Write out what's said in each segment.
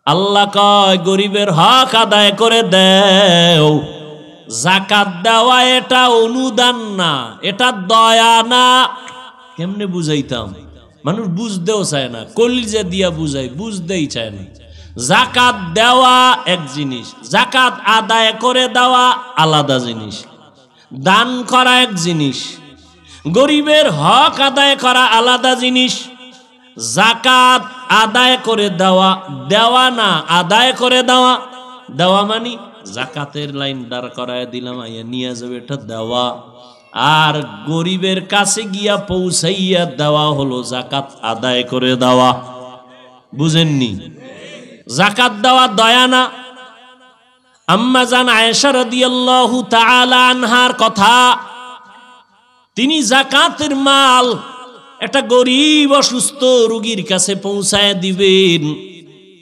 আল্লাহ কয় গরিবের হক আদায় করে দেও। যাকাত দেওয়া এটা অনুদান না, এটা দয়া না। কেমনে বুঝাইতাম, মানুষ বুঝতেও চায় না, কলিজা দিয়া বুঝাই, বুঝতেই চায় না। যাকাত দেওয়া এক জিনিস, যাকাত আদায় করে দেওয়া আলাদা জিনিস, দান করা এক জিনিস, গরিবের হক আদায় করা আলাদা জিনিস। যাকাত আদায় করে দেওয়া, দেওয়া না আদায় করে দেওয়া। দেওয়া মানে যাকাতের লাইন দাঁড় করায় দিলাম, আইয়া নিয়ে যাবে, এটা দেওয়া। আর গরিবের কাছে গিয়া পৌঁছাইয়া দেওয়া হলো যাকাত আদায় করে দেওয়া। বুঝেননি? যাকাত দেওয়া দয়া না। আম্মা জান আয়েশা রাদিয়াল্লাহু তাআলা আনহার কথা, তিনি যাকাতের মাল একটা গরিব অসুস্থ রোগীর কাছে পৌঁছায় দিবেন।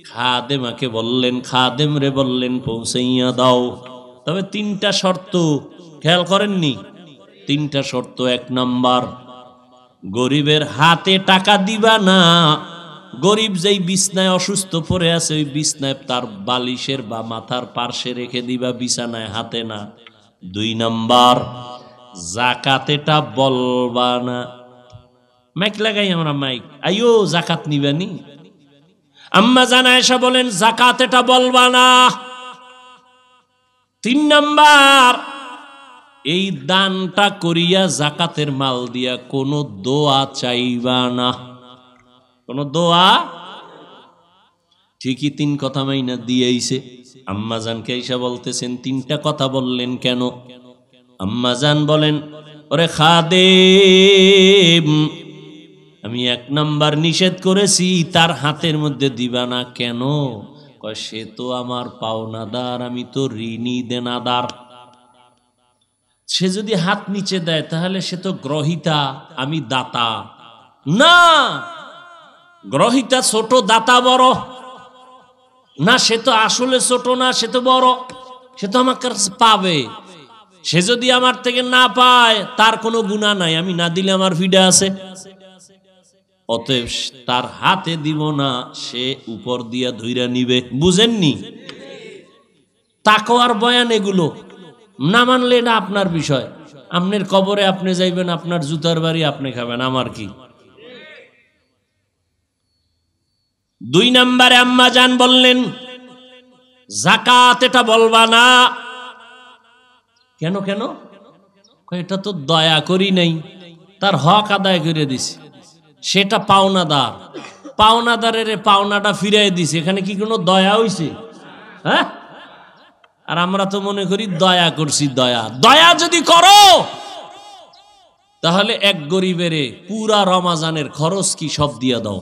খাদেমাকে বললেন, খাদেম রে বললেন পৌঁছাইয়া দাও। তবে তিনটা শর্ত, খেয়াল করেননি? তিনটা শর্ত। এক নাম্বার, গরিবের হাতে টাকা দিবা না। গরিব যেই বিছনায় অসুস্থ পড়ে আছে, ওই বিছনায় তার বালিশের বা মাথার পার্শ্বে রেখে দিবা, বিছানায়, হাতে না। দুই নাম্বার, যাকাত এটা বলবা না। মাইক লাগাই আমরা, মাইক, আইও যাকাত নিবানি। আম্মা জান আয়েশা বলেন যাকাত এটা বলবা না। তিন নাম্বার, এই দানটা করিয়া যাকাতের মাল দিয়া কোনো দোয়া চাইবা না, কোনো দোয়া। ঠিকই তিন কথা মাইনা দিয়েছে। আম্মা জানকে আয়েশা বলতেছেন তিনটা কথা বললেন কেন? আম্মা জান বলেন, ওরে খাদেম, আমি এক নাম্বার নিষেধ করেছি তার হাতের মধ্যে দিবা না। কেন? কয় সে তো আমার পাওনাদার, আমি তো ঋণী দেনাদার। সে যদি হাত নিচে দেয় তাহলে সে তো গ্রহিতা, আমি দাতা না। গ্রহিতা ছোট, দাতা বড় না। সে তো আসলে ছোট না, সে তো বড়। সে তো আমার কাছে পাবে। সে যদি আমার থেকে না পায় তার কোনো গুনাহ নাই, আমি না দিলে আমার ফিডা আছে। অতএব তার হাতে দিব না, সে উপর দিয়া ধইরা নিবে। বুঝেননি? তাকওয়ার বয়ান এগুলো। না মানলে না আপনার বিষয়। আপনার কবরে আপনি যাইবেন, আপনার জুতার বাড়ি আপনি খাবেন, আমার কি? দুই নম্বরে আম্মা জান বললেন যাকাত এটা বলবা না। কেন? কেন? এটা তো দয়া করি নাই, তার হক আদায় করে দিছি। সেটা পাওনাদার, পাওনাদারের পাওনাটা ফিরাই দিছে। এখানে কি কোনো দয়া হইছে? হ্যাঁ? আর আমরা তো মনে করি দয়া করছি। দয়া, দয়া যদি করো তাহলে এক গরিবেরে পুরা রমাজানের খরচ কি সব দিয়া দাও।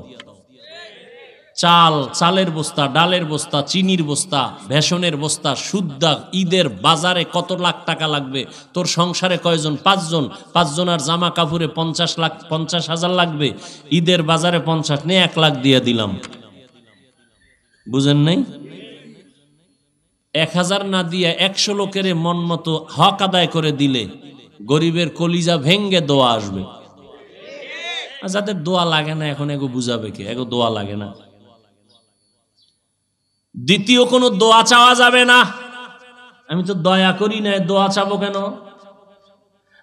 চাল, চালের বস্তা, ডালের বস্তা, চিনির বস্তা, বেসনের বস্তা, সুদ্দা, ঈদের বাজারে কত লাখ টাকা লাগবে, তোর সংসারে কয়জন? 5 জন, 5 জনের জামা কাপড়ে 50,000 লাগবে, ঈদের বাজারে 50 নেই, 1 লাখ দিয়ে দিলাম। বুঝেন নাই? 1000 না দিয়ে 100 লোকের মন মতো হক আদায় করে দিলে গরিবের কলিজা ভেঙ্গে দোয়া আসবে। আর যাদের দোয়া লাগে না, এখন এগো বুঝাবে কে? এগো দোয়া লাগে না। দ্বিতীয় কোনো দোয়া চাওয়া যাবে না। আমি তো দয়া করি না, দোয়া চাবো কেন?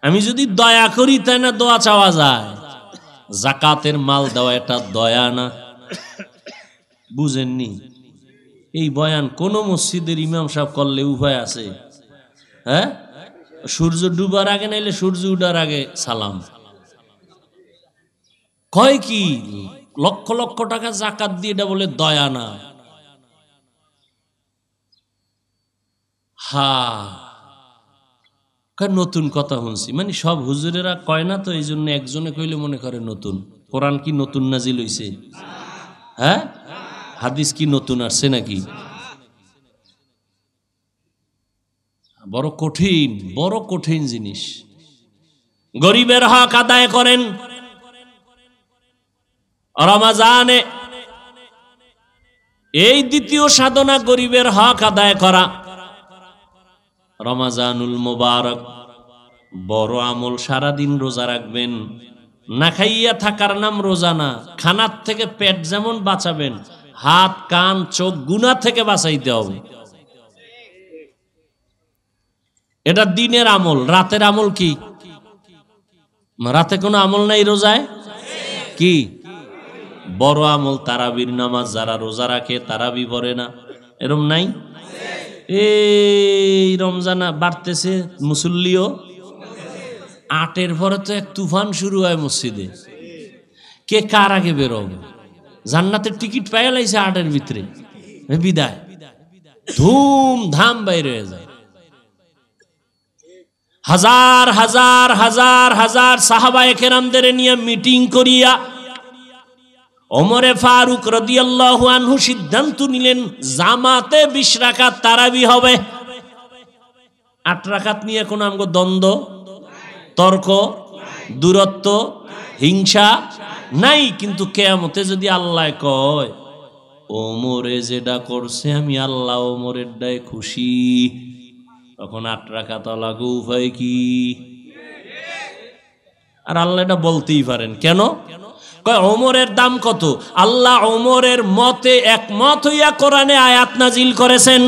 আমি যদি দয়া করি তাই না দোয়া চাওয়া যায়? যাকাতের মাল দেওয়া এটা দয়া না। বুঝেননি? এই বয়ান কোন মসজিদের ইমাম সাহেব করলে উভয় আছে? হ্যাঁ, সূর্য ডুবার আগে নাইলে সূর্য উঠার আগে সালাম। কয় কি লক্ষ লক্ষ টাকা যাকাত দিয়ে এটা বলে দয়া না। নতুন কথা শুনছি, মানে সব হুজুরেরা কয় না তো, এই জন্য একজনে কইলে মনে করে নতুন। কোরআন কি নতুন নাজিল হইছে? হ্যাঁ, হাদিস কি নতুন আসছে নাকি? বড় কঠিন, বড় কঠিন জিনিস। গরিবের হক আদায় করেন রমাজানে। এই দ্বিতীয় সাধনা, গরিবের হক আদায় করা। রমাজানুল মুবারক বড় আমল। সারাদিন রোজা রাখবেন। না খাইয়া থাকার নাম রোজা না। খানার থেকে পেট যেমন বাঁচাবেন, হাত কান চোখ গুনাহ থেকে বাঁচাইতে হবে। এটা দিনের আমল। রাতের আমল কি? রাতে কোনো আমল নাই রোজায়? কি বড় আমল? তারাবির নামাজ। যারা রোজা রাখে তারাবি পড়ে না, এরম নাই? এই রমজান বাড়তেছে, মুসল্লিও 8-এর পরে তো এক তুফান শুরু হয় মসজিদে। কে কার আগে বেরোবে? জান্নাতের টিকিট পাইয়া লাইছে 8-এর ভিতরে, বিদায় ধুমধাম বাইরে হয়ে যায়। হাজার হাজার হাজার হাজার সাহাবায়ে কেরামদের নিয়ে মিটিং করিয়া ওমরে ফারুক রাদিয়াল্লাহু আনহু সিদ্ধান্ত নিলেন জামাতে 20 রাকাত তারাবি হবে। 8 রাকাত নিয়ে কোন আমগো দ্বন্দ্ব, তর্ক, দূরত্ব, হিংসা নাই। কিন্তু কিয়ামতে যদি আল্লাহ কয় ওমরে যেটা করছে আমি আল্লাহ ওমরের দায় খুশি, তখন 8 রাকাত লাগু উপায় কি? আর আল্লাহ এটা বলতেই পারেন কেন? কয় ওমরের দাম কত? আল্লাহ ওমরের মতে একমত হইয়া কোরআনে আয়াত নাজিল করেছেন।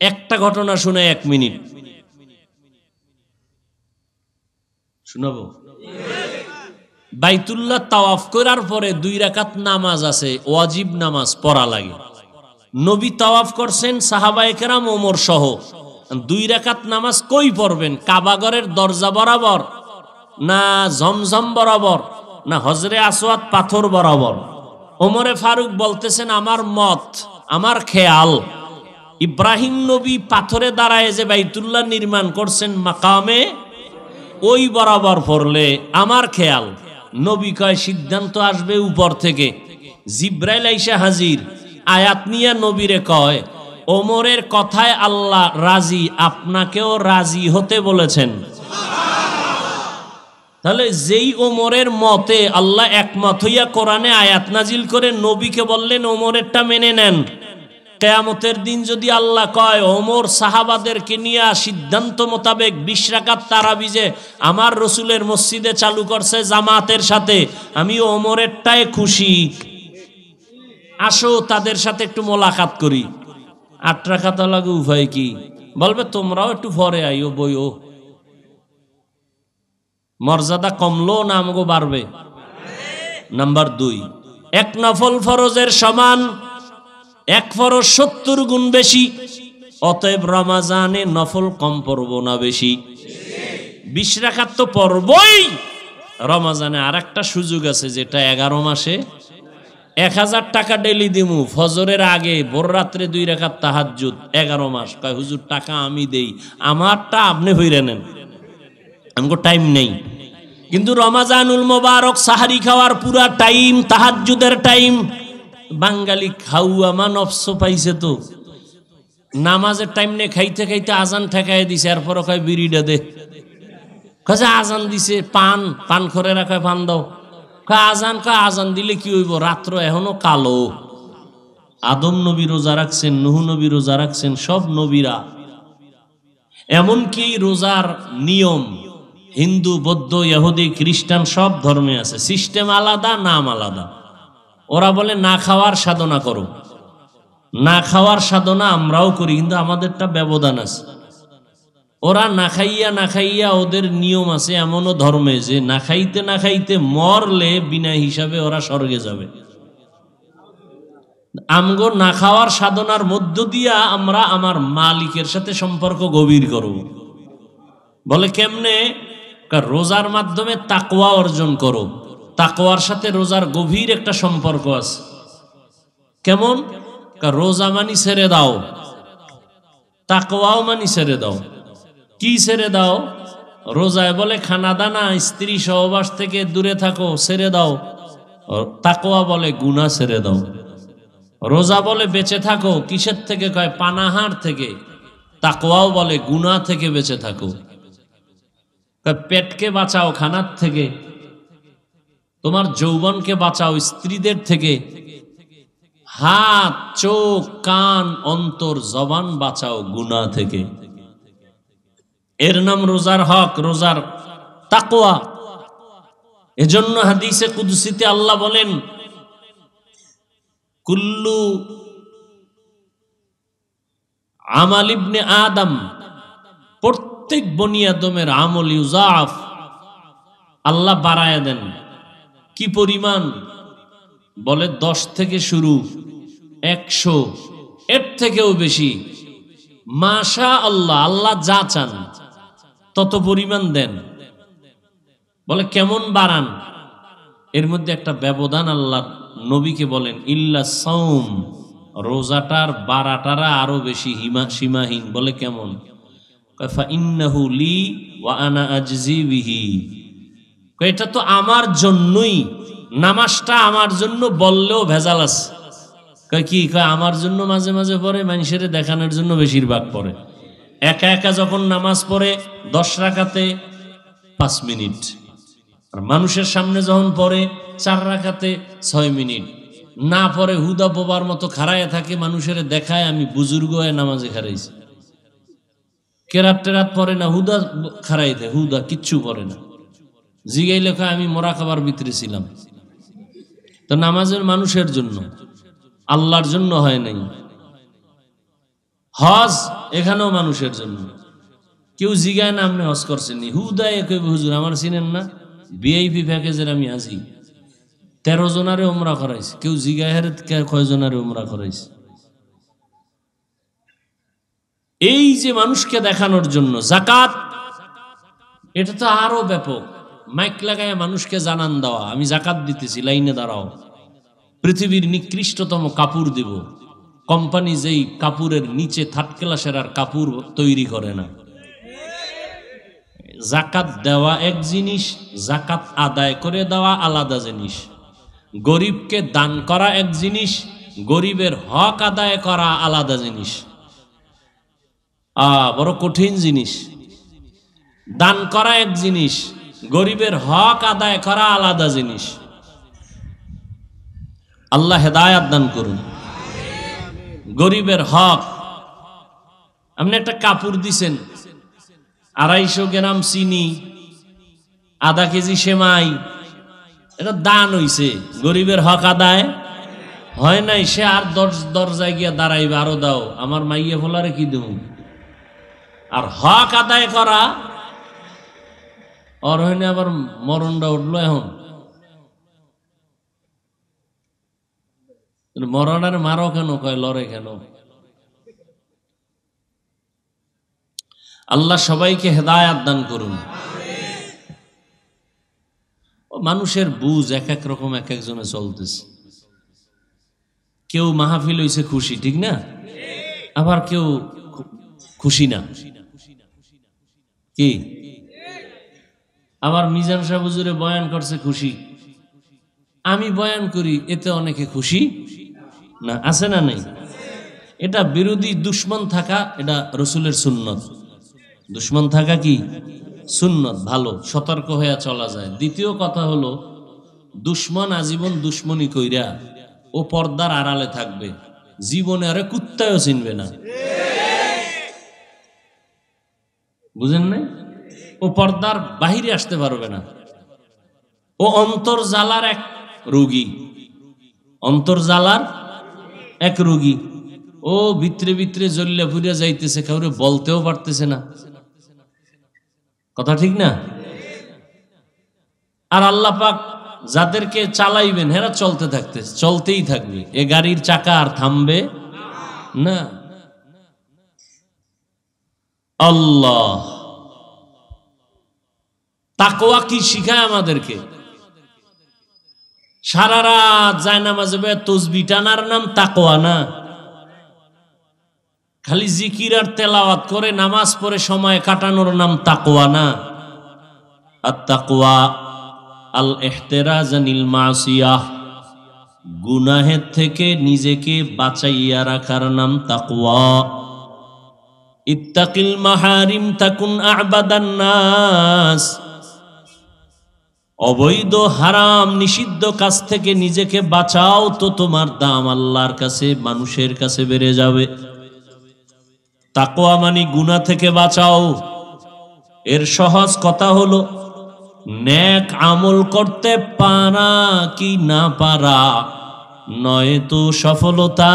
একটা ঘটনা শুনে 1 মিনিট শুনাবো। বাইতুল্লাহ তাওয়াফ করার পরে 2 রাকাত নামাজ আছে, ওয়াজিব নামাজ পড়া লাগে। নবী তাওয়াফ করছেন, সাহাবায়ে কেরাম ওমর সহ। 2 রাকাত নামাজ কই পড়বেন? কাবাগরের দরজা বরাবর, না জমজম বরাবর, না হজরে আসওয়াদ পাথর বরাবর? ওমরে ফারুক বলতেছেন আমার মত, আমার খেয়াল, ইব্রাহিম নবী পাথরে দাঁড়ায় যে বাইতুল্লাহ নির্মাণ করছেন মাকামে, ওই বরাবর পড়লে আমার খেয়াল। নবী কয় সিদ্ধান্ত আসবে উপর থেকে। জিব্রাইল আইসা হাজির, আয়াত নিয়ে নবীরে কয় ওমরের কথায় আল্লাহ রাজি, আপনাকেও রাজি হতে বলেছেন। তাহলে যেই ওমরের মতে আল্লাহ একমত হইয়া কোরআনে আয়াত নাজিল করে নবীকে বললেন ওমরেরটা মেনে নেন, কিয়ামতের দিন যদি আল্লাহ কয় ওমর সাহাবাদেরকে নিয়ে সিদ্ধান্ত মোতাবেক 20 রাকাত তারাবি যে আমার রসুলের মসজিদে চালু করছে জামাতের সাথে, আমি ওমরেরটায় খুশি, আসো তাদের সাথে একটু মোলাকাত করি। 8 রাকাত লাগে উপায় কি? বলবে তোমরাও একটু পরে আইও, বইও। মর্যাদা কমলো না আমগো বাড়বে? নাম্বার 2, 1 নফল ফরজের সমান 1 ফরজ 70 গুণ বেশি। অতএব রমাজানে নফল কম পড়ব না বেশি? 20 রাকাত তো পড়বই। রমাজানে আর একটা সুযোগ আছে, যেটা 11 মাসে 1000 টাকা ডেলি দিমু ফজরের আগে, ভোর রাত্রে 2 রাকাত তাহাজ্জুদ। 11 মাস কয় হুজুর টাকা আমি দেই, আমারটা আপনি হইরে নেন, আমগো টাইম নেই। কিন্তু রমাজানুল মোবারক সাহারি খাওয়ার পুরা টাইম, তাহাজ্জুদের টাইম। বাঙালি খাওয়া মানবস পাইছে তো, নামাজের টাইম নেই, খাইতে খাইতে আজান ঠেকাই দিছে, এরপর কয় বিড়িটা দে। কয় আজান দিছে, পান করে রাখায় পান দাও। কয় আজান দিলে কি হইব, রাত্র এখনো কালো। আদম নবী রোজা রাখছেন, নূহ নবী রোজা রাখছেন, সব নবীরা। এমনকি রোজার নিয়ম হিন্দু, বৌদ্ধ, ইহুদি, খ্রিস্টান সব ধর্মে আছে, সিস্টেম আলাদা, নাম আলাদা। ওরা বলে না খাওয়ার সাধনা করো, না খাওয়ার সাধনা আমরাও করি, কিন্তু আমাদেরটা ব্যবধান আছে। ওরা না খাইয়া ওদের নিয়ম আছে এমনও ধর্মে যে না খাইতে মরলে বিনা হিসাবে ওরা স্বর্গে যাবে। আমগো না খাওয়ার সাধনার মধ্য দিয়া আমরা আমার মালিকের সাথে সম্পর্ক গভীর করব। বলে কেমনে? রোজার মাধ্যমে তাকওয়া অর্জন করো। তাকওয়ার সাথে রোজার গভীর একটা সম্পর্ক আছে। কেমন? রোজা মানি ছেড়ে দাও, তাকওয়াও মানি ছেড়ে দাও। কি ছেড়ে দাও? রোজায় বলে খানা দানা, স্ত্রী সহবাস থেকে দূরে থাকো, ছেড়ে দাও। তাকওয়া বলে গুনাহ ছেড়ে দাও। রোজা বলে বেঁচে থাকো, কিসের থেকে? কয় পানাহার থেকে। তাকওয়াও বলে গুনাহ থেকে বেঁচে থাকো। পেটকে বাঁচাও খানার থেকে, তোমার যৌবনকে বাঁচাও স্ত্রীদের থেকে, হাত, চোখ, কান, অন্তর, জবান বাঁচাও গুনাহ থেকে। এর নাম রোজার হক, রোজার তাকওয়া। এজন্য হাদিসে কুদসিতে আল্লাহ বলেন কুল্লু আমাল ইবনে আদম, প্রত্যেক বনি আদমের আমল ইউজাফ, আল্লাহ বাড়ায় দেন। কি পরিমাণ? বলে 10 থেকে শুরু, 100, এর থেকেও বেশি। মাশা আল্লাহ, আল্লাহ যা চান তত পরিমাণ দেন। বলে কেমন বাড়ান? এর মধ্যে একটা ব্যবধান আল্লাহ নবীকে বলেন, ইল্লা সাওম, রোজাটার বাড়াটারা আরো বেশি সীমাহীন। বলে কেমন? ফা ইন্নাহু লি ওয়া আনা আজজি বিহি, এটা তো আমার জন্যই, নামাজটা আমার জন্য বললেও ভেজাল আছে। কি কয়? আমার জন্য মাঝে মাঝে পড়ে, মানুষের দেখানোর জন্য বেশিরভাগ পড়ে। একা একা যখন নামাজ পড়ে 10 রাকাতে 5 মিনিট, আর মানুষের সামনে যখন পড়ে 4 রাকাতে 6 মিনিট। না পড়ে হুদা বোবার মতো খাড়ায় থাকে, মানুষের দেখায় আমি বুজুর্গ হয়ে নামাজে খারাইছি। কেরাত টেরাত পড়ে না, হুদা খাড়াই দেয়, হুদা কিচ্ছু পড়ে না। জিগাই লেখা আমি মোরা খাবার ভিতরে ছিলাম। তো নামাজের মানুষের জন্য, আল্লাহর জন্য হয় নাই। হজ এখানেও মানুষের জন্য। কেউ জিগায় না আপনি হজ করছেন, হুদায় কইবে হুজুর আমার চিনেন না, ভিআইপি প্যাকেজের আমি হাজি, 13 জনারে উমরা করাইছে। কেউ জিগায় হারে কয় জনারে উমরা করাইছে। এই যে মানুষকে দেখানোর জন্য যাকাত, এটা তো আরো ব্যাপক। মাইক লাগায় মানুষকে জানান দেওয়া, আমি যাকাত দিতেছি, লাইনে দাঁড়াও। পৃথিবীর নিকৃষ্টতম কাপড় দেব, কোম্পানি যেই কাপড়ের নিচে 3rd ক্লাসের আর কাপড় তৈরি করে না। যাকাত দেওয়া এক জিনিস, যাকাত আদায় করে দেওয়া আলাদা জিনিস। গরিবকে দান করা এক জিনিস, গরিবের হক আদায় করা আলাদা জিনিস। বড় কঠিন জিনিস। দান করা এক জিনিস, গরিবের হক আদায় করা আলাদা জিনিস। আল্লাহ হেদায়াত দান করুন। গরিবের হক, আপনি একটা কাপড় দিছেন, 250 গ্রাম চিনি, আধা কেজি সেমাই, এটা দান হইছে, গরিবের হক আদায় হয় নাই। সে আর দরজায় গিয়া দাঁড়াইবে, আরো দাও, আমার মাইয়া ফোলারে কি দেব। আর হক আদায় করা, ওর হইনি আবার মরণটা উঠলো। এখন মরণের মারো কেন, কয় লড়ে কেন? আল্লাহ সবাইকে হেদায়াত দান করুন। মানুষের বুঝ এক এক রকম, এক একজনে চলতেছে। কেউ মাহফিল হইছে খুশি, ঠিক না? আবার কেউ খুশি না। কি? আবার মিজান সাহেব হুজুরে বয়ান করছে খুশি, আমি বয়ান করি, এতে অনেকে খুশি না। আছে না নাই? এটা বিরোধী দুশ্মন থাকা, এটা রসুলের সুন্নত। দুশ্মন থাকা কি সুন্নত, ভালো, সতর্ক হয়ে চলা যায়। দ্বিতীয় কথা হলো, দুশ্মন আজীবন দুশ্মনী কইরা ও পর্দার আড়ালে থাকবে, জীবনে আরে কুত্তায়ও চিনবে না। বুঝেন নাই? ও পর্দার বাহিরে আসতে পারবে না। ও অন্তর্জালার এক রোগী, অন্তর্জালার এক রোগী। ও ভিতরে ভিতরে জ্বলিয়া ফুরিয়া যাইতেছে, কাউরে বলতেও পারতেছে না। কথা ঠিক না? আর আল্লাহ পাক যাদেরকে চালাইবেন, হেরা চলতেই থাকবে। এ গাড়ির চাকা আর থামবে না। আল্লাহ তাকওয়া কি শিখায় আমাদেরকে? সারা রাত জায়নামাজে তাসবিহ টানার নাম তাকওয়া না। খালি জিকির আর তেলাওয়াত করে নামাজ পড়ে সময় কাটানোর নাম তাকওয়া না। আত-তাকওয়া আল ইহতিরাজ আনিল মাসিয়াহ, গুনাহের থেকে নিজেকে বাঁচাইয়া রাখার নাম তাকওয়া। ইত্তাকিল মাহারিম তাকুন আ'বাদান নাস, অবৈধ হারাম নিষিদ্ধ কাজ থেকে নিজেকে বাঁচাও, তো তোমার দাম আল্লাহর কাছে, মানুষের কাছে বেড়ে যাবে। তাকওয়া মানে গুনাহ থেকে বাঁচাও। এর সহজ কথা হলো, নেক আমল করতে পারা কি না পারা, নয়তো সফলতা।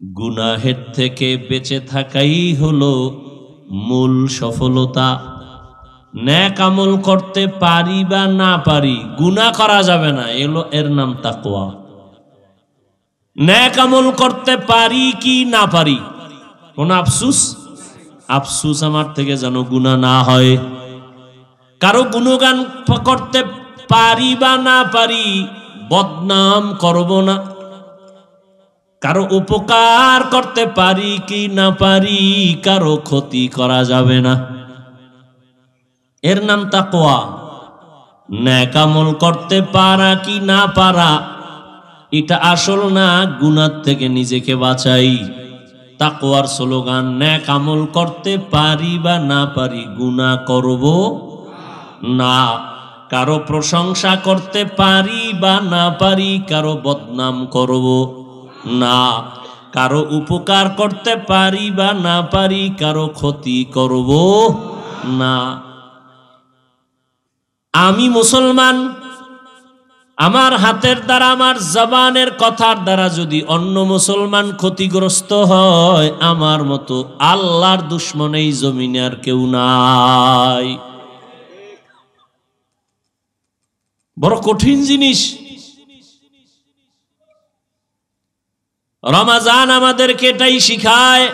গুনাহের থেকে বেঁচে থাকাই হলো মূল সফলতা। নেক আমল করতে পারি বা না পারি, গুনাহ করা যাবে না, এর নাম তাকওয়া। নেক আমল করতে পারি কি না পারি, কোন আফসুস? আফসুস আমার থেকে যেন গুনাহ না হয়। কারো গুণগান করতে পারি বা না পারি, বদনাম করব না। কারো উপকার করতে পারি কি না পারি, কারো ক্ষতি করা যাবে না, এর নাম তাকওয়া। নেক আমল করতে পারা কি না পারা এটা আসল না, গুনাহ থেকে নিজেকে বাঁচাই। তাকওয়ার স্লোগান, নেক আমল করতে পারি বা না পারি, গুনাহ করব না। কারো প্রশংসা করতে পারি বা না পারি, কারো বদনাম করব না। কারো উপকার করতে পারি বা না পারি, কারো ক্ষতি করব না। আমি মুসলমান, আমার হাতের দ্বারা, আমার জবানের কথার দ্বারা যদি অন্য মুসলমান ক্ষতিগ্রস্ত হয়, আমার মতো আল্লাহর দুশমন এই জমিনে আর কেউ নাই। বড় কঠিন জিনিস। রমাজান আমাদেরকে এটাই শিখায়।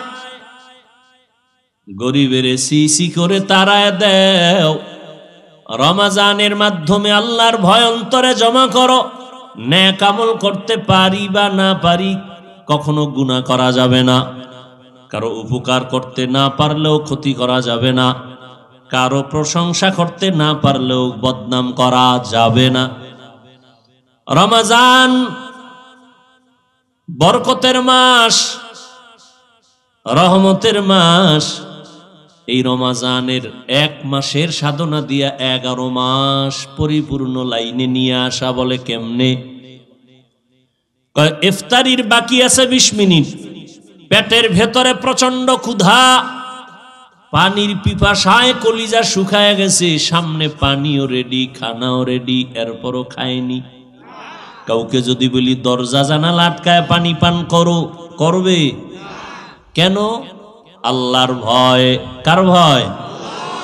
গরিবের সিসি করে তারায় দেও। রমাজানের মাধ্যমে আল্লাহর ভয় অন্তরে জমা করো। নেক আমল করতে পারি বা না পারি, কখনো গুনাহ করা যাবে না। কারো উপকার করতে না পারলেও ক্ষতি করা যাবে না। কারো প্রশংসা করতে না পারলেও বদনাম করা যাবে না। রমাজান বরকতের মাস, রহমতের মাস। এই রমাজানের এক মাসের সাধনা দিয়া 11 মাস পরিপূর্ণ লাইনে নিয়ে আসা। বলে কেমনে? ইফতারির বাকি আছে 20 মিনিট, পেটের ভেতরে প্রচন্ড ক্ষুধা, পানির পিপাসায় কলিজা শুকায় গেছে, সামনে পানিও রেডি, খানাও রেডি, এরপরও খায়নি। কাউকে যদি বলি দরজা জানালা আটকায় পানি পান করো, করবে? কেন? আল্লাহর ভয়। কার ভয়?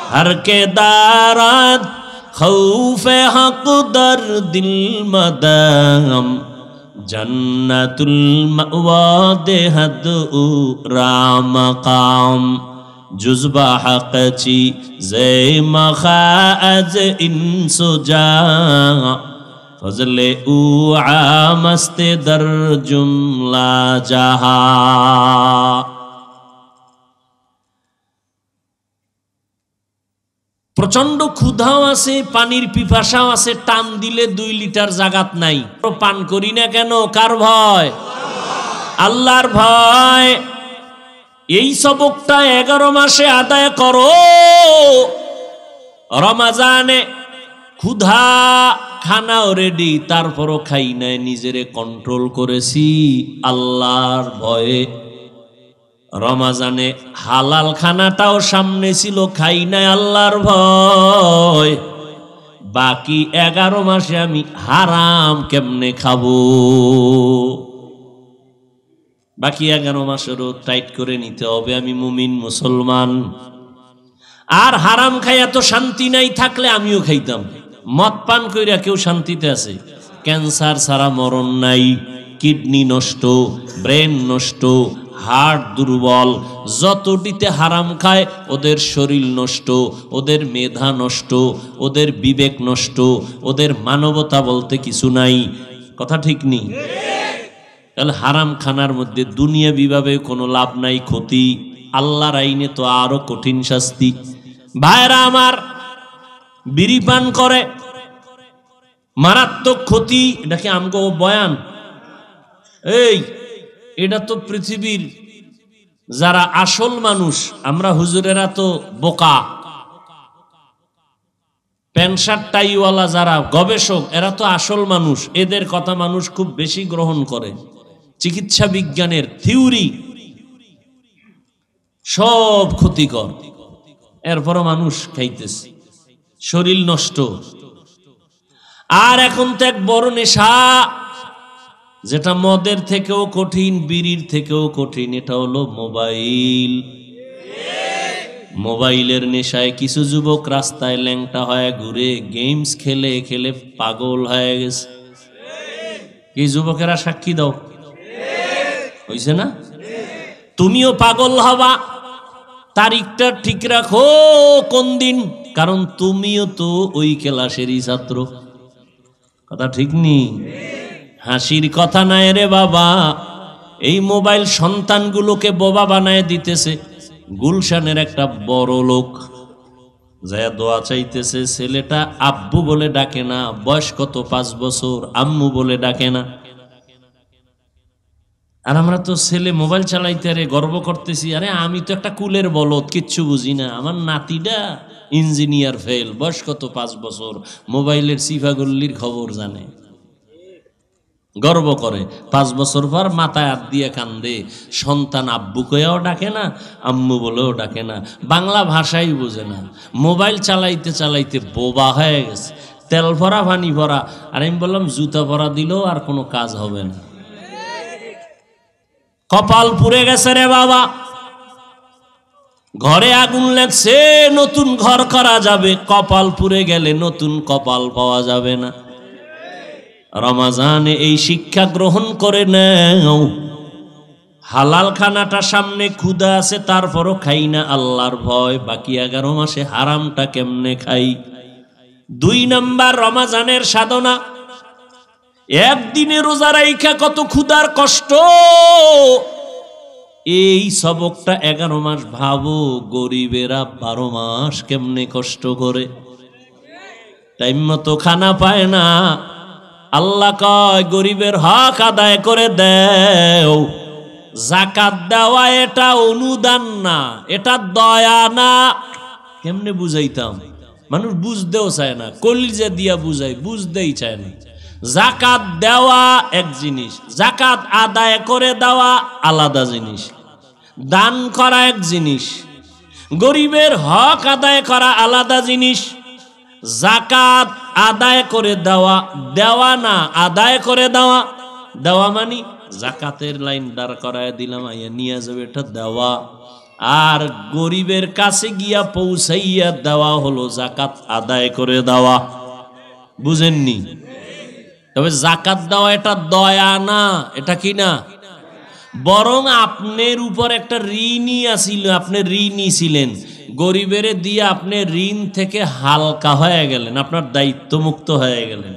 हर के दारात खौफे हक दर दिल मदाम जन्नतुल मअवा देहद राम काम जुज़बा हक़ची ज़े मख़ाज़ इंसुजा फज़ले उ आमस्ते दर जुमला जहा। প্রচন্ড ক্ষুধাও আছে, পানির পিপাসাও আছে, টান দিলে 2 লিটার জাগাত নাই, পান করি না কেন? কার ভয়? আল্লাহর ভয়। এই সবকটা 11 মাসে আদায় করো। রমাজানে ক্ষুধা, খানাও রেডি, তারপরও খাই নাই, নিজেরে কন্ট্রোল করেছি আল্লাহর ভয়ে। রমাজানে হালাল খানাটাও সামনে ছিল, খাই নাই আল্লাহর ভয়। বাকি 11 মাসে আমি হারাম কেমনে খাবো? বাকি 11 মাসেরও টাইট করে নিতে হবে, আমি মুমিন মুসলমান। আর হারাম খাই এত শান্তি নাই, থাকলে আমিও খাইতাম। মদ পান কইরা কেউ শান্তিতে আছে? ক্যান্সার ছাড়া মরণ নাই। কিডনি নষ্ট, ব্রেন নষ্ট, হার্ট দুর্বল। যতটিতে হারাম খায় ওদের শরীর নষ্ট, ওদের মেধা নষ্ট, ওদের বিবেক নষ্ট, ওদের মানবতা বলতে কিছু নাই। কথা ঠিক নেই? তাহলে হারাম খানার মধ্যে দুনিয়া বিভাবে কোনো লাভ নাই, ক্ষতি। আল্লাহর আইনে তো আরো কঠিন শাস্তি। ভাইরা আমার, বিড়ি পান করে, মারাত্মক ক্ষতি। এটা কি আমগো বয়ান? এই এটা তো পৃথিবীর যারা আসল মানুষ, আমরা হুজুরেরা তো বোকা। প্যান্ট শার্ট টাইওয়ালা যারা গবেষক, এরা তো আসল মানুষ। এদের কথা মানুষ খুব বেশি গ্রহণ করে। চিকিৎসা বিজ্ঞানের থিওরি সব ক্ষতিকর, এরপরও মানুষ খাইতেছে, শরীর নষ্ট। আর এখন তো এক বড় নেশা, যেটা মদের থেকেও কঠিন, বিড়ির থেকেও কঠিন, এটা হলো মোবাইল। মোবাইলের নেশায় কিছু যুবক রাস্তায় ল্যাংটা হয়ে ঘুরে, গেমস খেলে খেলে পাগল হয়ে গেছে। কি যুবকেরা সাক্ষী দাও, হইছে না? তুমিও পাগল হবা, তারিখটা ঠিক রাখো কোন দিন, কারণ তুমিও তো ওই ক্লাসেরই ছাত্র। কথা ঠিক নি? হাসির কথা নাই রে বাবা, এই মোবাইল সন্তানগুলোকে বোবা বানায় দিতেছে। গুলশানের একটা বড় লোক যায় দোয়া চাইতেছে, ছেলেটা আব্বু বলে ডাকে না, বয়স কত 5 বছর, আম্মু বলে ডাকে না। আর আমরা তো ছেলে মোবাইল চালাইতে আরে গর্ব করতেছি, আরে আমি তো একটা কুলের বলদ, কিচ্ছু বুঝি না, আমার নাতিটা ইঞ্জিনিয়ার ফেল, বয়স কত 5 বছর, মোবাইলের সিফাগুল্লির খবর জানে, গর্ব করে। 5 বছর পর মাথায় হাত দিয়ে কান্দে, সন্তান আব্বু কয়েও ডাকে না, আম্মু বলেও ডাকে না, বাংলা ভাষাই বোঝে না, মোবাইল চালাইতে চালাইতে বোবা হয়ে গেছে, তেল ভরা পানি ভরা। আর আমি বললাম জুতা ভরা দিলেও আর কোনো কাজ হবে না, কপাল পুড়ে গেছে রে বাবা। ঘরে আগুন লাগছে, নতুন ঘর করা যাবে, কপাল পুড়ে গেলে নতুন কপাল পাওয়া যাবে না। রমাজানে এই শিক্ষা গ্রহণ করে নাও। হালাল খানাটা সামনে, ক্ষুধা আছে তারপরও খাই না আল্লাহর ভয়, বাকি 11 মাসে হারামটা কেমনে খাই। 2 নাম্বার রমাজানের সাধনা, একদিনে রোজা রাইখা কত ক্ষুধার কষ্ট, এই সবকটা 11 মাস ভাবো। গরিবেরা 12 মাস কেমনে কষ্ট করে, টাইম মতো খানা পায় না। আল্লাহ কয় গরিবের হক আদায় করে দেও। যাকাত দেওয়া এটা অনুদান না, এটা দয়া না। কেমনে বুঝাইতাম, মানুষ বুঝতেও চায় না, কলিজা দিয়া বুঝাই, বুঝতেই চায় না। যাকাত দেওয়া এক জিনিস, যাকাত আদায় করে দেওয়া আলাদা জিনিস, দান করা এক জিনিস, গরিবের হক আদায় করা আলাদা জিনিস। যাকাত আদায় করে দেওয়া, দেওয়া না আদায় করে দেওয়া। দেওয়া মানে যাকাতের লাইন দাঁড় করায় দিলাম, আইয়া নিয়ে যাবে, এটা দেওয়া। আর গরিবের কাছে গিয়া পৌঁছাইয়া দেওয়া হলো যাকাত আদায় করে দেওয়া। বুঝেননি? তবে যাকাত দেওয়া এটা দয়া না, এটা কি না, বরং আপনার উপর একটা ঋণই আসিল, আপনি ঋণই ছিলেন, গরিবের দিয়ে আপনি ঋণ থেকে হালকা হয়ে গেলেন, আপনার দায়িত্ব মুক্ত হয়ে গেলেন।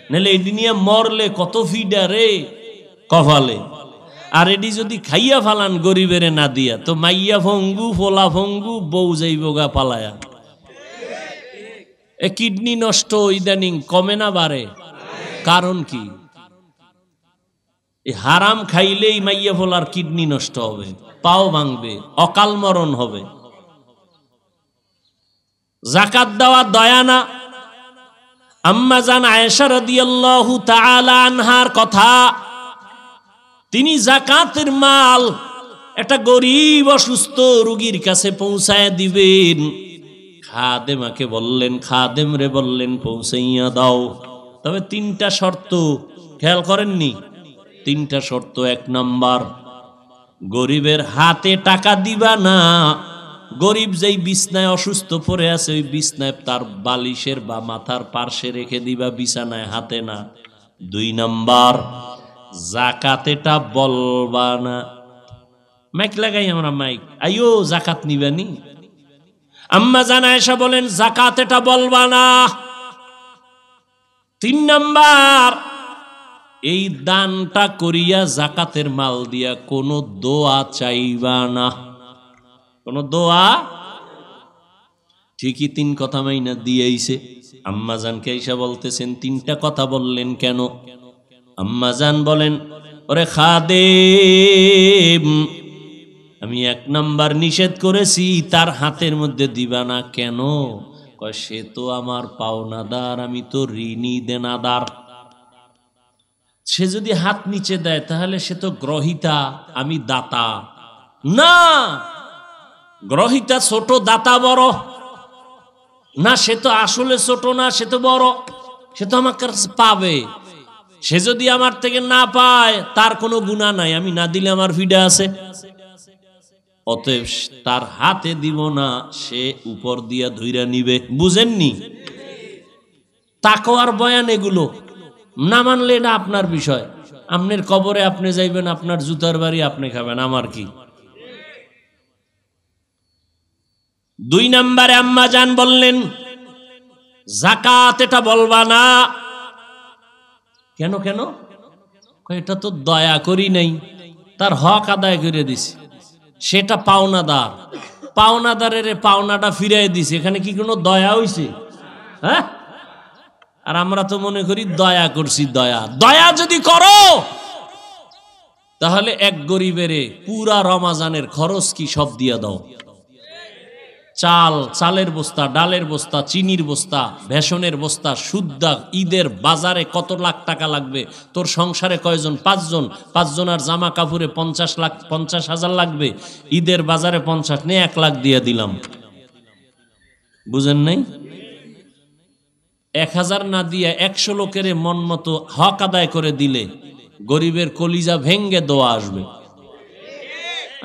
নাহলে এটি নিয়ে মরলে কত ফিডা রে কপালে। আর এটি যদি খাইয়া ফালান গরিবের না দিয়া, তো মাইয়া ফঙ্গু ফোলা ফঙ্গু বউ যাইব গা পালায়া। এ কিডনি নষ্ট ইদানিং কমে না বাড়ে, কারণ কি? এই হারাম খাইলেই মাইয়া ফোলার কিডনি নষ্ট হবে, পাও ভাঙবে, অকাল মরণ হবে। যাকাত দেওয়া দয়া না। আম্মা জান আয়েশা রাদিয়াল্লাহু তাআলা আনহার কথা, তিনি যাকাতের মাল একটা গরিব অসুস্থ রোগীর কাছে পৌঁছায় দিবেন। খাদেমাকে বললেন, খাদেম রে বললেন পৌঁছাইয়া দাও, তবে 3টা শর্ত খেয়াল করেননি? 3টা শর্ত। 1 নাম্বার, গরিবের হাতে টাকা দিবা না। গরিব যেই বিছনায় অসুস্থ পড়ে আছে, ওই বিছনায় তার বালিশের বা মাথার পার্শ্বে রেখে দিবা, বিছানায়, হাতে না। 2 নাম্বার, যাকাত এটা বলবা না। মাইক লাগাই আমরা, মাইক আইও যাকাত নিবানি। আম্মা জান আয়েশা বলেন যাকাত এটা বলবা না। 3 নাম্বার, এই দানটা করিয়া যাকাতের মাল দিয়া কোনো দোয়া চাইবা না, কোনো দোয়া। ঠিকই 3 কথা মাইনা দিয়েছে। আম্মা জানকে আয়েশা বলতেছেন 3টা কথা বললেন কেন? আম্মা জান বলেন, ওরে খাদেম, আমি 1 নাম্বার নিষেধ করেছি তার হাতের মধ্যে দিবা না। কেন? কয় সে তো আমার পাওনাদার, আমি তো ঋণী দেনাদার। সে যদি হাত নিচে দেয় তাহলে সে তো গ্রহিতা, আমি দাতা না। গ্রহিতা ছোট, দাতা বড় না। সে তো আসলে ছোট না, সে তো বড়। সে তো আমার কাছে পাবে। সে যদি আমার থেকে না পায় তার কোনো গুনাহ নাই, আমি না দিলে আমার ফিডা আছে। অতএব তার হাতে দিব না, সে উপর দিয়া ধইরা নিবে। বুঝেননি? তাকওয়ার বয়ান এগুলো। না মানলে এটা আপনার বিষয়। আপনার কবরে আপনি যাইবেন, আপনার জুতার বাড়ি আপনি খাবেন, আমার কি? 2 নম্বরে আম্মা জান বললেন যাকাত এটা বলবা না। কেন? এটা তো দয়া করি নাই, তার হক আদায় করে দিছি, সেটা পাওনাদার, পাওনাদারের পাওনাটা ফিরাই দিছে। এখানে কি কোনো দয়া হইছে? হ্যাঁ? আর আমরা তো মনে করি দয়া করছি। দয়া যদি করো তাহলে এক গরিবের পুরা রমাজানের খরচ কি সব দিয়া দাও। চালের বস্তা, ডালের বস্তা, চিনির বস্তা, বেসনের বস্তা, সুদ্দা ঈদের বাজারে কত লাখ টাকা লাগবে, তোর সংসারে কয়জন? 5 জন, 5 জনের জামা কাপড়ে 50,000 লাগবে, ঈদের বাজারে 50 নেই, 1 লাখ দিয়ে দিলাম। বুঝেন নাই? 1000 না দিয়ে 100 লোকের মন মতো হক আদায় করে দিলে গরিবের কলিজা ভেঙ্গে দোয়া আসবে।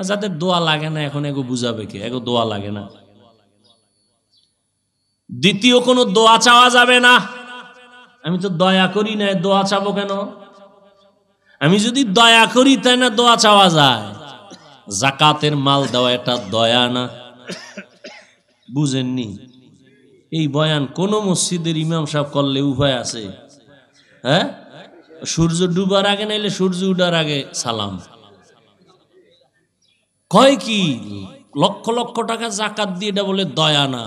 যাদের দোয়া লাগে না এখন এগো বুঝাবে কে? এগো দোয়া লাগে না। দ্বিতীয় কোনো দোয়া চাওয়া যাবে না। আমি তো দয়া করি না, দোয়া চাবো কেন? আমি যদি দয়া করি তাই না দোয়া চাওয়া যায়? যাকাতের মাল দেওয়া এটা দয়া না? বুঝেননি? এই বয়ান কোন মসজিদের ইমাম সাহেব করলে উভয় আছে? হ্যাঁ, সূর্য ডুবার আগে নাইলে সূর্য উঠার আগে সালাম। কয় কি লক্ষ লক্ষ টাকা যাকাত দিয়ে এটা বলে দয়া না?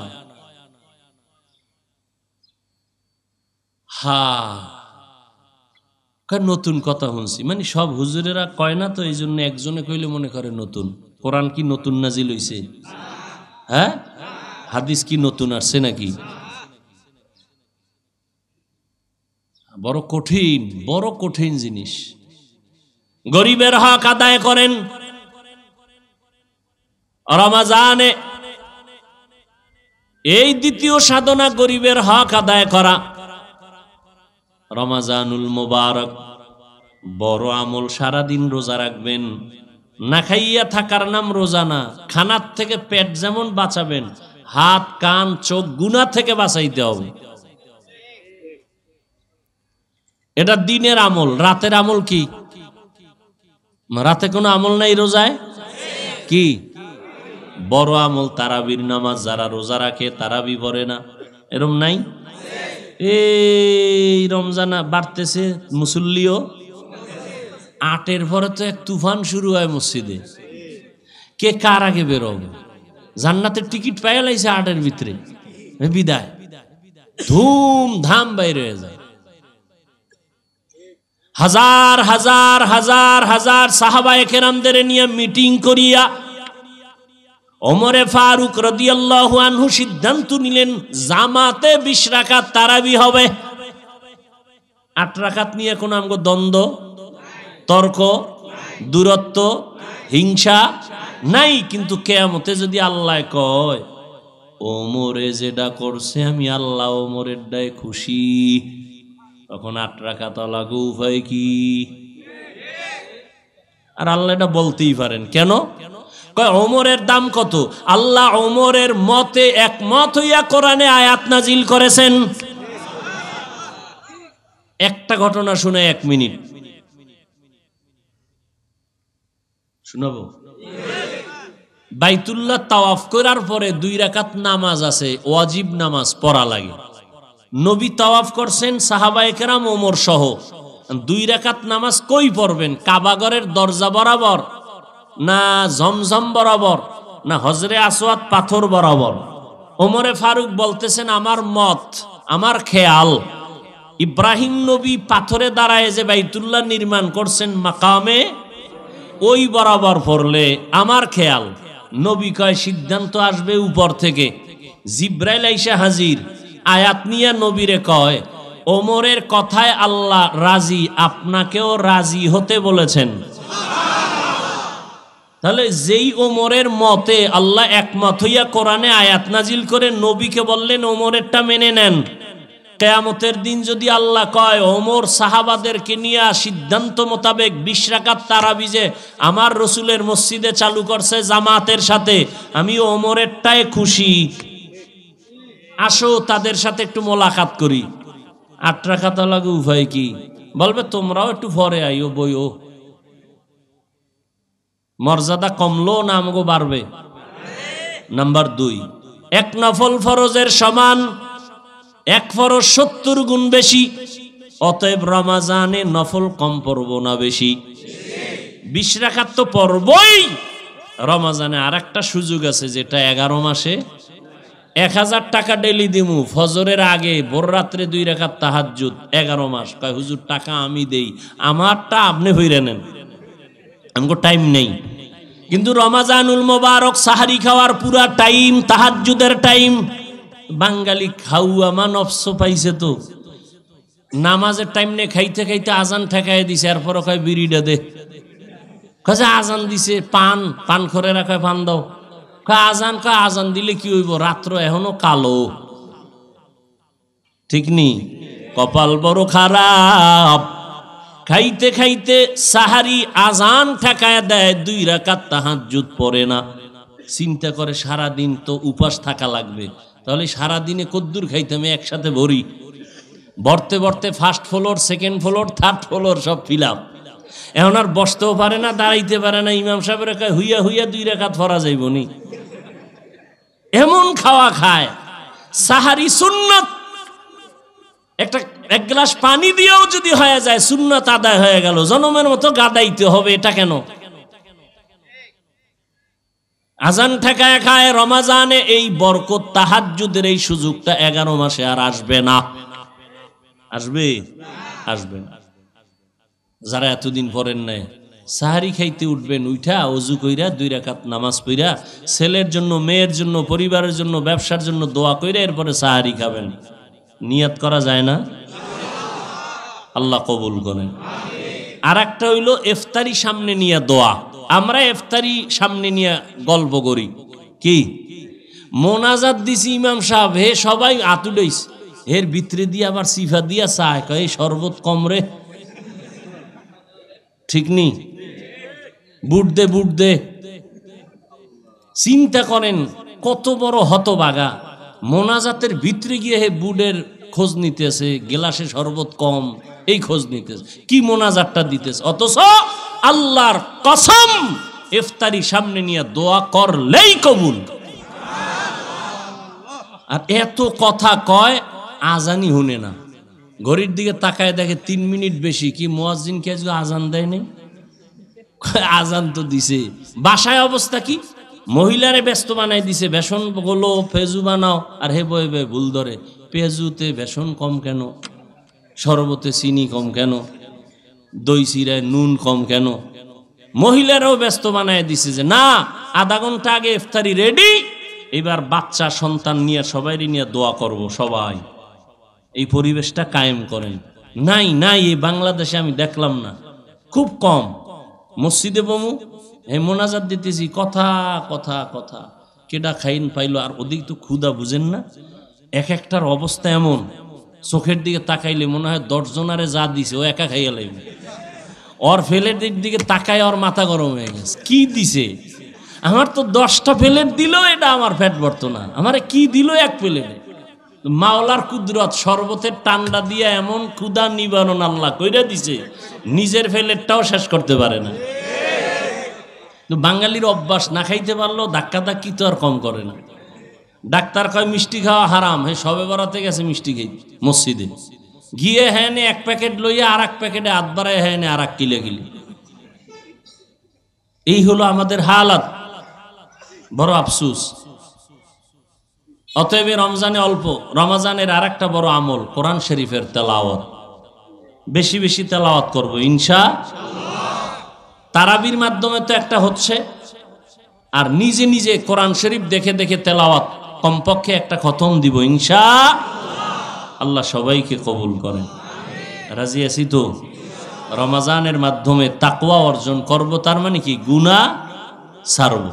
নতুন কথা শুনছি, মানে সব হুজুরেরা কয় না তো, এই জন্য একজনে কইলে মনে করে নতুন। কোরআন কি নতুন নাজিল হইছে? হ্যাঁ, হাদিস কি নতুন আসছে নাকি? বড় কঠিন জিনিস। গরিবের হক আদায় করেন রমজানে। এই দ্বিতীয় সাধনা, গরিবের হক আদায় করা। রমজানুল মুবারক বড় আমল। সারাদিন রোজা রাখবেন, না খাইয়া থাকার নাম রোজা না। খানার থেকে পেট যেমন বাঁচাবেন, হাত কান চোখ গুনাহ থেকে বাঁচাইতে হবে। এটা দিনের আমল। রাতের আমল কি? রাতে কোনো আমল নাই রোজায়? কি বড় আমল? তারাবির নামাজ। যারা রোজা রাখে তারাবি পড়ে না, এরম নাই? এই রমজান বাড়তেছে, মুসল্লিও 8-এর পরে তো এক তুফান শুরু হয় মসজিদে। কে কার আগে বেরোবে? জান্নাতের টিকিট পাইয়া লাইছে 8-এর ভিতরে, বিদায় ধুমধাম বাইরে হয়ে যায়। হাজার হাজার হাজার হাজার সাহাবায়ে কেরামদের নিয়ে মিটিং করিয়া ওমরে ফারুক রাদিয়াল্লাহু আনহু সিদ্ধান্ত নিলেন জামাতে 20 রাকাত তারাবি হবে। 8 রাকাত নিয়ে কোনো আমগো দ্বন্দ্ব, তর্ক, দূরত্ব, হিংসা নাই। কিন্তু কিয়ামতে যদি আল্লাহ কয় ওমরে যেটা করছে আমি আল্লাহ ওমরের দায় খুশি, তখন 8 রাকাত লাগু হয় কি? আর আল্লাহ এটা বলতেই পারেন। কেন? ওমরের দাম কত? আল্লাহ ওমরের মতে একমত হইয়া কোরআনে আয়াত নাজিল করেছেন। একটা ঘটনা শুনে 1 মিনিট শুনাবো। বাইতুল্লাহ তাওয়াফ করার পরে 2 রাকাত নামাজ আছে, ওয়াজিব নামাজ পড়া লাগে। নবী তাওয়াফ করছেন, সাহাবায়ে কেরাম ওমর সহ। 2 রাকাত নামাজ কই পড়বেন? কাবাগরের দরজা বরাবর, না জমজম বরাবর, না হজরে আসওয়াদ পাথর বরাবর? ওমরে ফারুক বলতেছেন আমার মত, আমার খেয়াল, ইব্রাহিম নবী পাথরে দাঁড়ায় যে বাইতুল্লাহ নির্মাণ করছেন মাকামে, ওই বরাবর পড়লে আমার খেয়াল। নবী কয় সিদ্ধান্ত আসবে উপর থেকে। জিব্রাইল আইসা হাজির, আয়াত নিয়ে নবীরে কয় ওমরের কথায় আল্লাহ রাজি, আপনাকেও রাজি হতে বলেছেন। তাহলে যেই ওমরের মতে আল্লাহ একমত হইয়া কোরআনে আয়াত নাজিল করে নবীকে বললেন ওমরেরটা মেনে নেন, কিয়ামতের দিন যদি আল্লাহ কয় ওমর সাহাবাদেরকে নিয়ে সিদ্ধান্ত মোতাবেক 20 রাকাত তারাবি আমার রসুলের মসজিদে চালু করছে জামাতের সাথে, আমি ওমরেরটায় খুশি, আসো তাদের সাথে একটু মোলাকাত করি। 8 রাকাত লাগে উভয় কি বলবে, তোমরাও একটু পরে আইও বইও, মর্যাদা কমলো না আমাকে বাড়বে? নাম্বার 2, 1 নফল ফরজের সমান 1 ফরজ 70 গুণ বেশি, অতএব রমাজানে নফল কম পড়ব না বেশি? 20 রাকাত তো পড়বই। রমাজানে আর একটা সুযোগ আছে, যেটা 11 মাসে 1000 টাকা ডেলি দিমু, ফজরের আগে ভোর রাত্রে 2 রাকাত তাহাজ্জুদ, 11 মাস। কয় হুজুর টাকা আমি দেই, আমারটা আপনি হইরে নেন, আমগো টাইম নেই। কিন্তু রমাজানুল মোবারক সাহারি খাওয়ার পুরা টাইম, তাহাজ্জুদের টাইম। বাঙালি খাওয়া মানবস পাইছে তো, নামাজের টাইম নেই, খাইতে খাইতে আজান ঠেকাই দিছে, এরপর কয় বিড়িটা দে, কয় আজান দিছে, পান করে রাখায় পান দাও, কয় আজান দিলে কি হইব, রাত্র এখনো কালো। ঠিক নি? কপাল বড় খারাপ, খাইতে খাইতে সাহারি আজান ঠেকায় দেয়, 2 রাকাত তাহাজ্জুদ পড়ে না। চিন্তা করে সারাদিন তো উপাস থাকা লাগবে, তাহলে সারাদিনে কদ্দুর খাইতাম, একসাথে ভরি, ভরতে ভরতে first floor, second floor, third floor সব ফিল আপ। এখন আর বসতেও পারে না, দাঁড়াইতে পারে না। ইমাম সাহেবের কয় হুইয়া হুইয়া 2 রাকাত পড়া যাইব নি, এমন খাওয়া খায়। সাহারি সুন্নত, এক গ্লাস পানি দিয়েও যদি হয়ে যায় সুন্নত আদায় হয়ে গেল, জনমের মতো গাদাইতে হবে। এটা কেন? আজান ঠেকায় খায়। রমাজানে এই বরকত, তাহাজ্জুদের এই সুযোগটা 11 মাসে আর আসবে না। আসবে? আসবে না। যারা এতদিন পড়েন নাই, সাহারি খাইতে উঠবেন, উঠা ওযু কইরা 2 রাকাত নামাজ পড়া, ছেলের জন্য, মেয়ের জন্য, পরিবারের জন্য, ব্যবসার জন্য দোয়া কইরা এরপরে সাহারি খাবেন। নিয়ত করা যায় না? আল্লাহ কবুল করেন। আর একটা হইল ইফতারি সামনে নিয়ে দোয়া। আমরা ইফতারি সামনে নিয়ে গল্প করি কি, মোনাজাত দিছি ইমাম সাহেব, হে সবাই আতুডাইস, এর ভিতরে দিয়ে আবার সিফা দিয়া চায়, কয় শরবত কম রে, ঠিক নি? বুট দে। চিন্তা করেন কত বড় হতবাগা, মোনাজাতের ভিতরে গিয়ে হে বুডের খোঁজ নিতেছে, গেলাসে শরবত কম, এই খোঁজ নিতেছে, কি মোনাজাতটা দিতেছে। অথচ আল্লাহর কসম, ইফতারি সামনে নিয়ে দোয়া করলেই কবুল। আর এত কথা কয়, আজানই শুনে না, ঘড়ির দিকে তাকায় দেখে 3 মিনিট বেশি, কি মুয়াজ্জিন কে আজকে আজান দেয় নাই? আজান তো দিছে। বাসায় অবস্থা কি, মহিলারে ব্যস্ত বানাই দিছে, বেসন গুলো পেঁজু বানাও, আর হে বয়ে ভুল ধরে, পেঁজুতে বেসন কম কেন, শরবতে চিনি কম কেন, দই চিরায় নুন কম কেন। মহিলারাও ব্যস্ত বানাই দিছে যে না, আধা ঘন্টা আগে ইফতারি রেডি, এবার বাচ্চা সন্তান নিয়ে সবাই নিয়ে দোয়া করব। সবাই এই পরিবেশটা কায়েম করেন। নাই এই বাংলাদেশে আমি দেখলাম না, খুব কম। মসজিদে বমু, এই মোনাজাত দিতেছি, কথা কথা কথা, কেডা খাইন পাইলো, আর ওদিক তো ক্ষুধা বুঝেন না। একটার অবস্থা এমন, চোখের দিকে তাকাইলে মনে হয় 10 জনারে যা দিছে ও একা খাইয়া লাগবে। ওর ফেলের দিকে তাকায় ওর মাথা গরম হয়ে গেছে, কি দিছে? আমার তো 10টা প্লেট দিল, এটা আমার পেট ভরতো না, আমারে কি দিল 1 প্লেটে? মাওলার কুদরত, শরবতের টান্ডা দিয়া এমন ক্ষুধা নিবারণ আল্লাহ কইরা দিছে, নিজের প্লেটটাও শেষ করতে পারে না। বাঙালির অভ্যাস, না খাইতে পারলো ধাক্কি তো আর কম করে না। ডাক্তার কয় মিষ্টি খাওয়া হারাম, হে সবে বরাতে গেছে মিষ্টি খাই মসজিদে গিয়ে, হ্যাঁ 1 প্যাকেট লইয়া আর 1 প্যাকেটে হাত বাড়ায়, হ্যাঁ আর 1 কিলো। এই হলো আমাদের হালাত, বড় আফসুস। অতএব রমজানে অল্প, রমজানের আর একটা বড় আমল কোরআন শরীফের তেলাওয়াত। বেশি বেশি তেলাওয়াত করবো ইনশাআল্লাহ। তারাবির মাধ্যমে তো একটা হচ্ছে, আর নিজে নিজে কোরআন শরীফ দেখে দেখে তেলাওয়াত কমপক্ষে একটা খতম দিব ইনশাআল্লাহ। আল্লাহ সবাইকে কবুল করেন। রাজি আছি তো? রমজানের মাধ্যমে তাকওয়া অর্জন করব, তার মানে কি গুনাহ ছাড়ব।